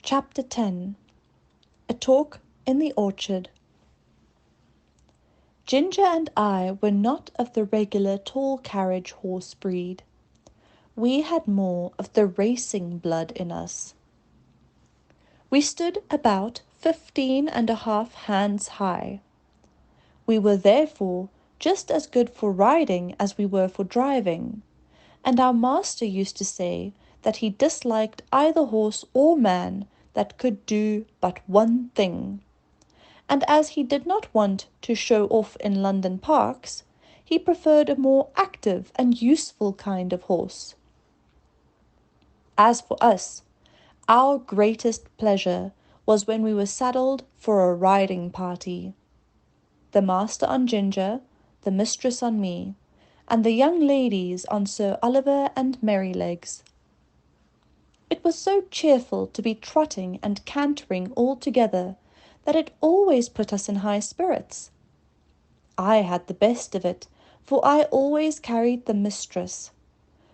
Chapter 10. A Talk in the Orchard. Ginger and I were not of the regular tall carriage horse breed. We had more of the racing blood in us. We stood about 15½ hands high. We were therefore just as good for riding as we were for driving, and our master used to say that he disliked either horse or man that could do but one thing. And as he did not want to show off in London parks, he preferred a more active and useful kind of horse. As for us, our greatest pleasure was when we were saddled for a riding party. The master on Ginger, the mistress on me, and the young ladies on Sir Oliver and Merrylegs. It was so cheerful to be trotting and cantering all together that it always put us in high spirits. I had the best of it, for I always carried the mistress.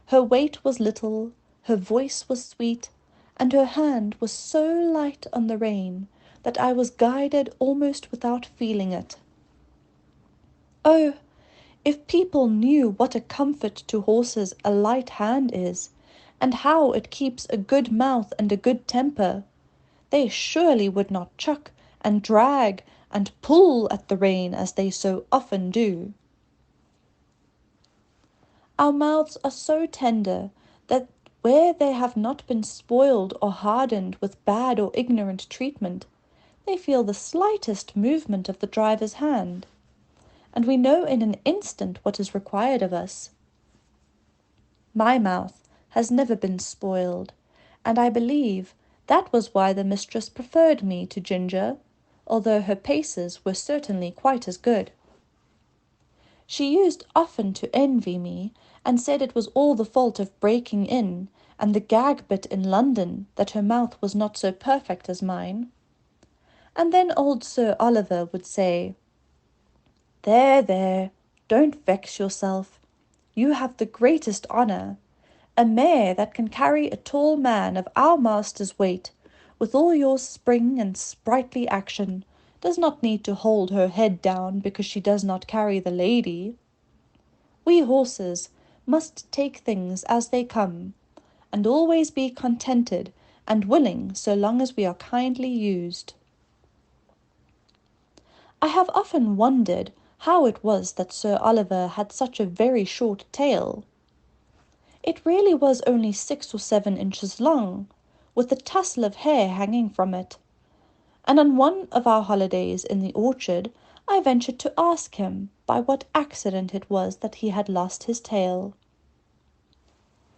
Her weight was little, her voice was sweet, and her hand was so light on the rein that I was guided almost without feeling it. Oh, if people knew what a comfort to horses a light hand is, and how it keeps a good mouth and a good temper, they surely would not chuck and drag and pull at the rein as they so often do. Our mouths are so tender that where they have not been spoiled or hardened with bad or ignorant treatment, they feel the slightest movement of the driver's hand, and we know in an instant what is required of us. My mouth has never been spoiled, and I believe that was why the mistress preferred me to Ginger, although her paces were certainly quite as good. She used often to envy me, and said it was all the fault of breaking in and the gag bit in London that her mouth was not so perfect as mine. And then old Sir Oliver would say, "There, there, don't vex yourself. You have the greatest honour. A mare that can carry a tall man of our master's weight, with all your spring and sprightly action, does not need to hold her head down because she does not carry the lady. We horses must take things as they come, and always be contented and willing so long as we are kindly used." I have often wondered how it was that Sir Oliver had such a very short tail. It really was only 6 or 7 inches long, with a tussle of hair hanging from it, and on one of our holidays in the orchard I ventured to ask him by what accident it was that he had lost his tail.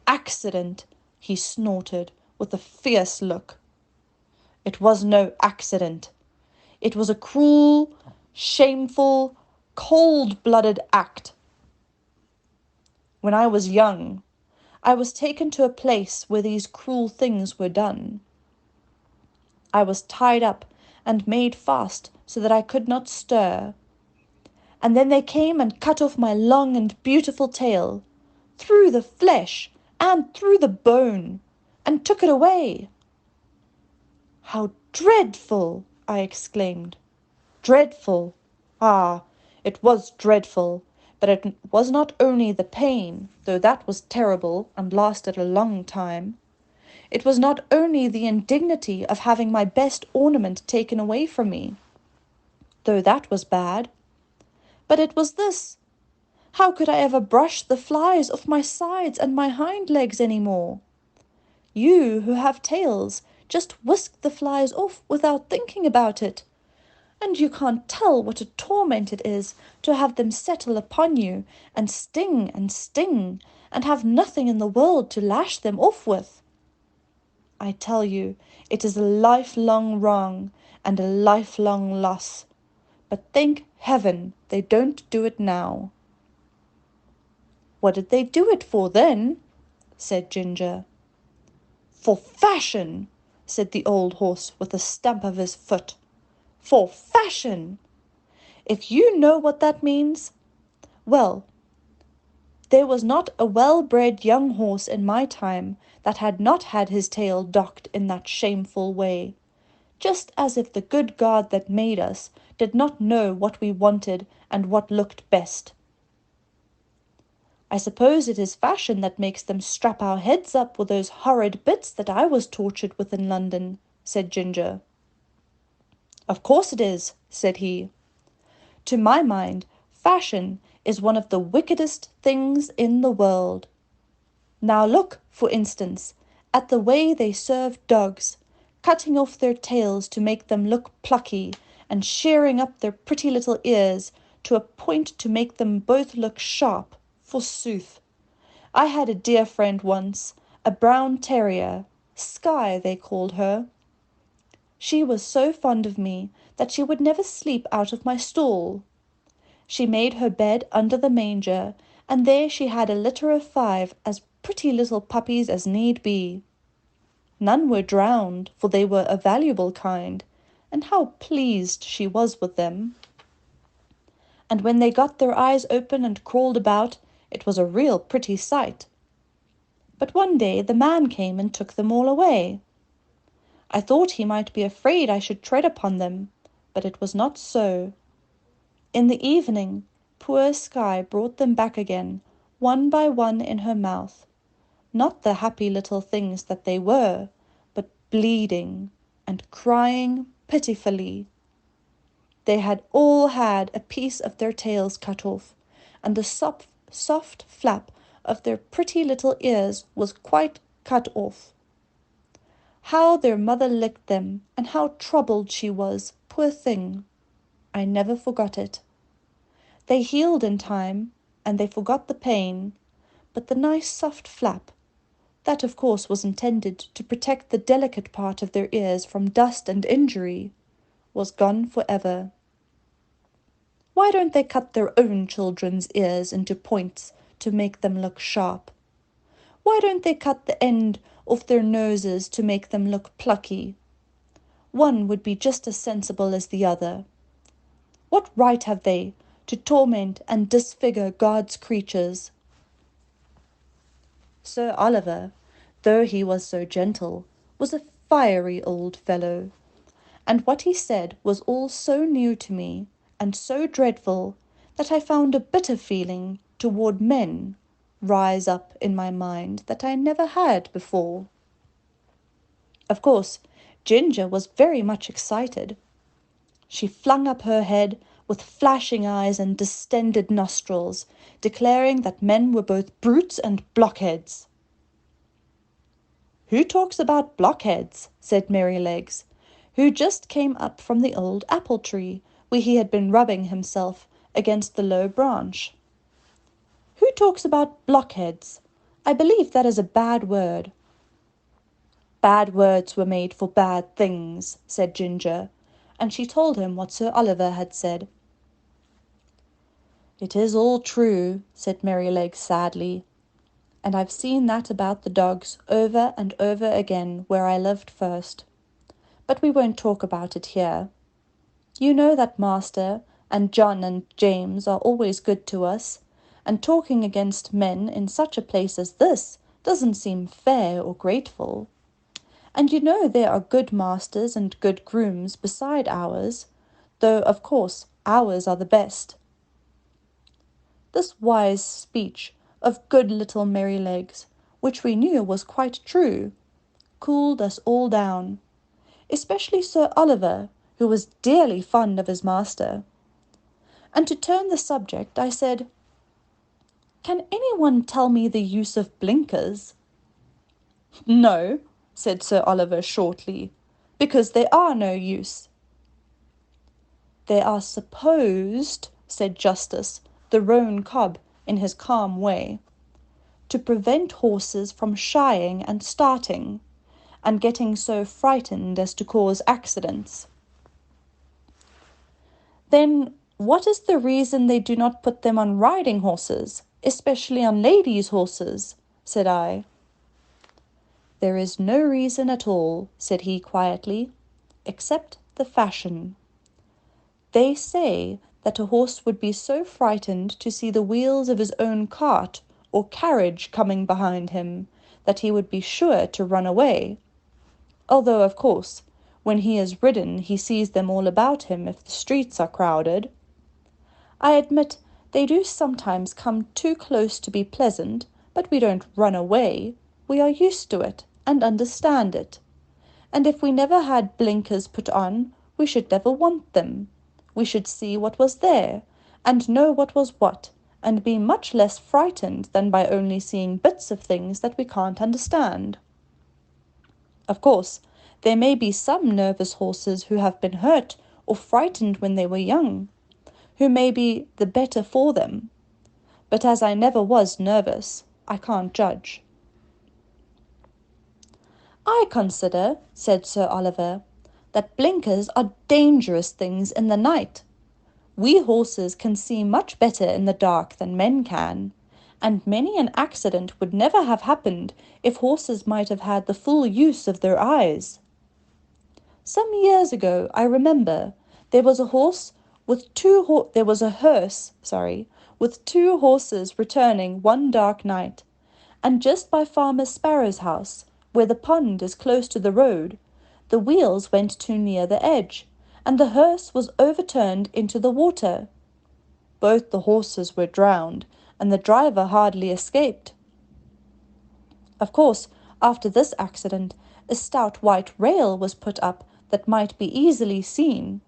"Accident!" he snorted, with a fierce look. "It was no accident. It was a cruel, shameful, cold-blooded act. When I was young, I was taken to a place where these cruel things were done. I was tied up and made fast so that I could not stir. And then they came and cut off my long and beautiful tail, through the flesh and through the bone, and took it away." "How dreadful!" I exclaimed. "Dreadful! Ah, it was dreadful, but it was not only the pain, though that was terrible and lasted a long time. It was not only the indignity of having my best ornament taken away from me, though that was bad, but it was this: how could I ever brush the flies off my sides and my hind legs any more? You who have tails just whisk the flies off without thinking about it, and you can't tell what a torment it is to have them settle upon you and sting and have nothing in the world to lash them off with. I tell you, it is a lifelong wrong and a lifelong loss, but thank heaven they don't do it now." "What did they do it for then?" said Ginger. "For fashion," said the old horse with a stamp of his foot. "For fashion! If you know what that means, well, There was not a well-bred young horse in my time that had not had his tail docked in that shameful way, just as if the good God that made us did not know what we wanted and what looked best. I suppose it is fashion that makes them strap our heads up with those horrid bits that I was tortured with in London, said Ginger. Of course it is, said he. To my mind, fashion is one of the wickedest things in the world. Now look, for instance, at the way they serve dogs, cutting off their tails to make them look plucky, and shearing up their pretty little ears to a point to make them both look sharp, forsooth. I had a dear friend once, a brown terrier, Skye they called her. She was so fond of me that she would never sleep out of my stall. She made her bed under the manger, and there she had a litter of 5 as pretty little puppies as need be. None were drowned, for they were a valuable kind, and how pleased she was with them. And when they got their eyes open and crawled about, it was a real pretty sight. But one day the man came and took them all away. I thought he might be afraid I should tread upon them, but it was not so. In the evening, poor Skye brought them back again, one by one in her mouth, not the happy little things that they were, but bleeding and crying pitifully. They had all had a piece of their tails cut off, and the soft flap of their pretty little ears was quite cut off. How their mother licked them, and how troubled she was, poor thing! I never forgot it. They healed in time, and they forgot the pain, but the nice soft flap, that of course was intended to protect the delicate part of their ears from dust and injury, was gone for ever. Why don't they cut their own children's ears into points to make them look sharp? Why don't they cut the end off their noses to make them look plucky? One would be just as sensible as the other. What right have they to torment and disfigure God's creatures? Sir Oliver, though he was so gentle, was a fiery old fellow, and what he said was all so new to me, and so dreadful, that I found a bitter feeling toward men rise up in my mind that I never had before. Of course, Ginger was very much excited. She flung up her head with flashing eyes and distended nostrils, declaring that men were both brutes and blockheads. "Who talks about blockheads?" said Merrylegs, who just came up from the old apple tree, where he had been rubbing himself against the low branch. "Who talks about blockheads? I believe that is a bad word." "Bad words were made for bad things," said Ginger, and she told him what Sir Oliver had said. "It is all true," said Merrylegs sadly, "and I've seen that about the dogs over and over again where I lived first. But we won't talk about it here. You know that Master and John and James are always good to us, and talking against men in such a place as this doesn't seem fair or grateful. And you know there are good masters and good grooms beside ours, though of course ours are the best." This wise speech of good little Merrylegs, which we knew was quite true, cooled us all down, especially Sir Oliver, who was dearly fond of his master. And to turn the subject, I said, "Can anyone tell me the use of blinkers?" "No," said Sir Oliver shortly, "because they are no use." "They are supposed," said Justice, the roan cob, in his calm way, "to prevent horses from shying and starting, and getting so frightened as to cause accidents." "Then what is the reason they do not put them on riding horses, especially on ladies' horses?" said I. "There is no reason at all," said he quietly, "except the fashion. They say that a horse would be so frightened to see the wheels of his own cart or carriage coming behind him, that he would be sure to run away, although, of course, when he is ridden he sees them all about him if the streets are crowded. I admit they do sometimes come too close to be pleasant, but we don't run away. We are used to it and understand it. And if we never had blinkers put on, we should never want them. We should see what was there, and know what was what, and be much less frightened than by only seeing bits of things that we can't understand. Of course, there may be some nervous horses who have been hurt or frightened when they were young, who may be the better for them. But as I never was nervous, I can't judge. I consider, said Sir Oliver, that blinkers are dangerous things in the night. We horses can see much better in the dark than men can, and many an accident would never have happened if horses might have had the full use of their eyes. Some years ago, I remember, there was a hearse with two horses returning one dark night, and just by Farmer Sparrow's house, where the pond is close to the road, the wheels went too near the edge, and the hearse was overturned into the water. Both the horses were drowned, and the driver hardly escaped. Of course, after this accident, a stout white rail was put up that might be easily seen.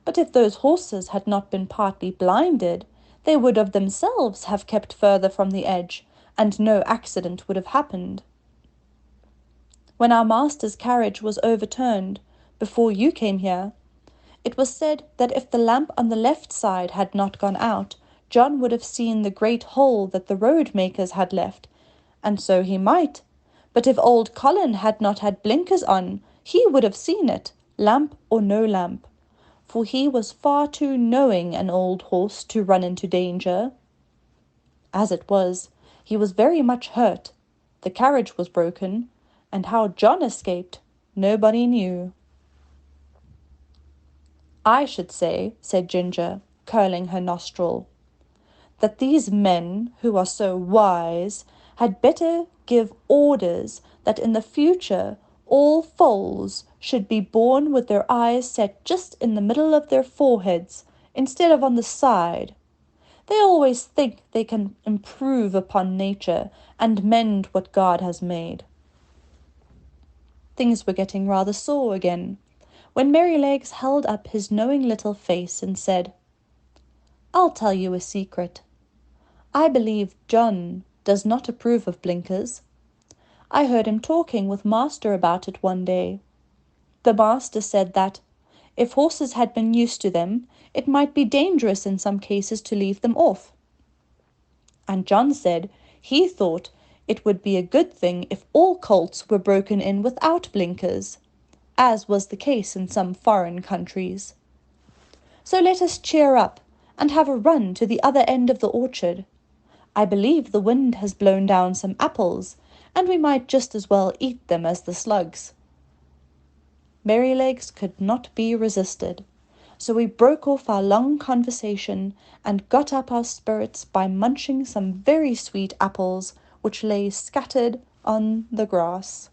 But if those horses had not been partly blinded, they would of themselves have kept further from the edge, and no accident would have happened. When our master's carriage was overturned, before you came here, it was said that if the lamp on the left side had not gone out, John would have seen the great hole that the road-makers had left, and so he might. But if old Colin had not had blinkers on, he would have seen it, lamp or no lamp, for he was far too knowing an old horse to run into danger. As it was, he was very much hurt. The carriage was broken, and how John escaped, nobody knew. I should say, said Ginger, curling her nostril, that these men, who are so wise, had better give orders that in the future all foals should be born with their eyes set just in the middle of their foreheads, instead of on the side. They always think they can improve upon nature and mend what God has made. Things were getting rather sore again, when Merrylegs held up his knowing little face and said, "I'll tell you a secret. I believe John does not approve of blinkers. I heard him talking with master about it one day. The master said that, if horses had been used to them, it might be dangerous in some cases to leave them off. And John said he thought it would be a good thing if all colts were broken in without blinkers, as was the case in some foreign countries. So let us cheer up, and have a run to the other end of the orchard. I believe the wind has blown down some apples, and we might just as well eat them as the slugs." Merrylegs could not be resisted, so we broke off our long conversation and got up our spirits by munching some very sweet apples which lay scattered on the grass.